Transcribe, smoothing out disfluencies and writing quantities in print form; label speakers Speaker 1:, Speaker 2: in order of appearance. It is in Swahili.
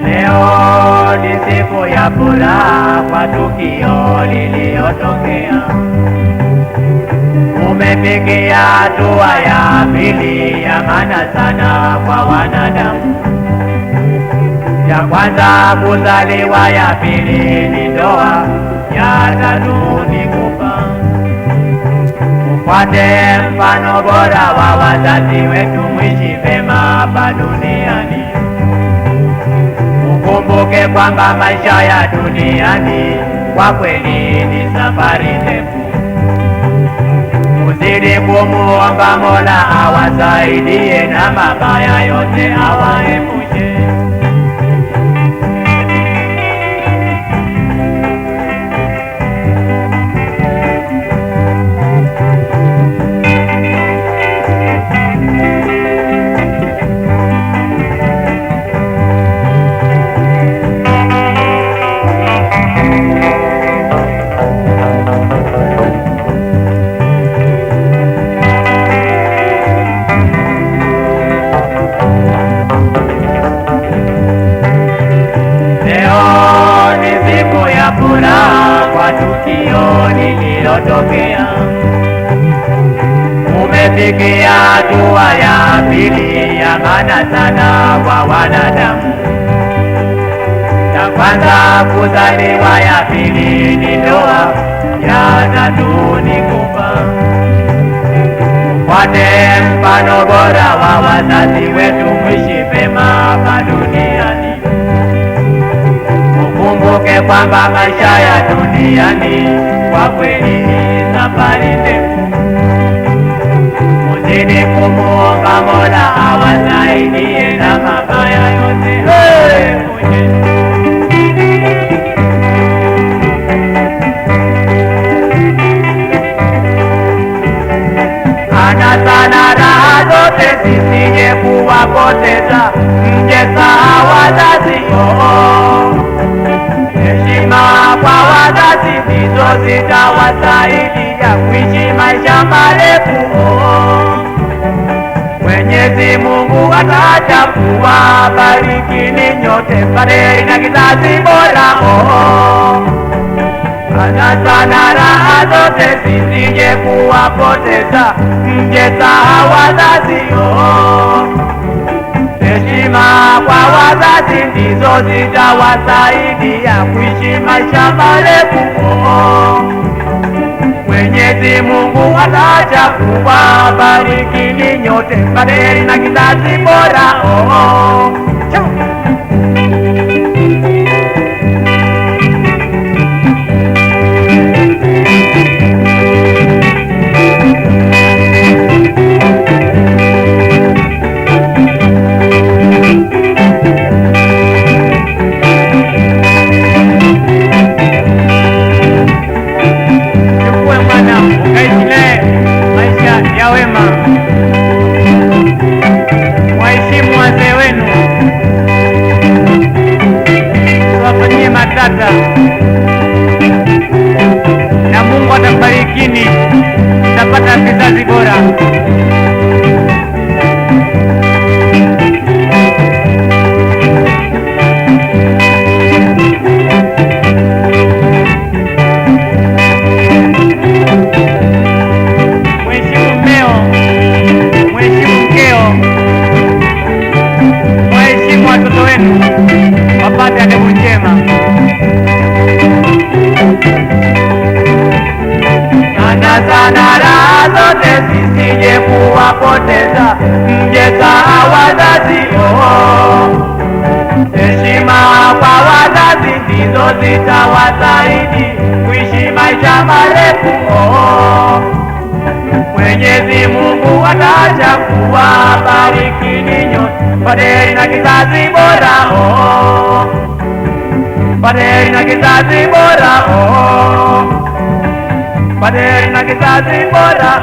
Speaker 1: Leo ni siku ya furaha kwa tukio lililotokea. Umefikia hatua ya pili ya maana sana kwa wanadamu. Ya kwanza kuzaliwa, ya pili ni ndoa, ya tatu ni kufa. Ufuate mfano bora wa wazazi wetu, mwishi vema hapa duniani. Ukumbuke kwamba maisha ya duniani kwa kweli ni safari ndefu. Uzidi kumuomba Mola awasaidie na mabaya yote awaepushe. Tukio lililotokea. Umefikia hatua ya pili ya maana sana kwa wanadamu. Ya kwanza kuzaliwa, ya pili ni ndoa, ya tatu ni kufa. Ufuate mfano bora wa wazazi wetu, mwishi vema hapa duniani. Ukumbuke kwamba maisha ya duniani kwa kweli ni safari ndefu. Uzidi kumuomba Mola awasaidie na mabaya yote aepushe. Anasa na raha zote zisije kuwapoteza, mjesahau wazazi. Heshima kwa wazazi ndizo zitawasaidia kuishi maisha marefu. Mwenyezi Mungu ataacha kuwabariki nyote, paderi na kizazi bora. Anasa na raha zote zisije kuwapoteza, mjesahau wazazi. Heshima kwa wazazi ndizo zitawasaidia kuishi maisha marefu. Mwenyezi Mungu ataacha kuwabariki nyote, paderi na kizazi bora. Waheshimu wazee wenu, tuwafanyie matata na Mungu atabarikini, tutapata kizazi bora. Watoto wenu wapate adabu njema. Anasa na raha zote zisije kuwapoteza, mjesahau wazazi. Heshima kwa wazazi ndizo zitawasaidia kuishi maisha marefu. Mwenyezi Mungu ataacha kuwabariki nyote, paderi na kizazi bora. Paderi na kizazi bora. Paderi na kizazi bora.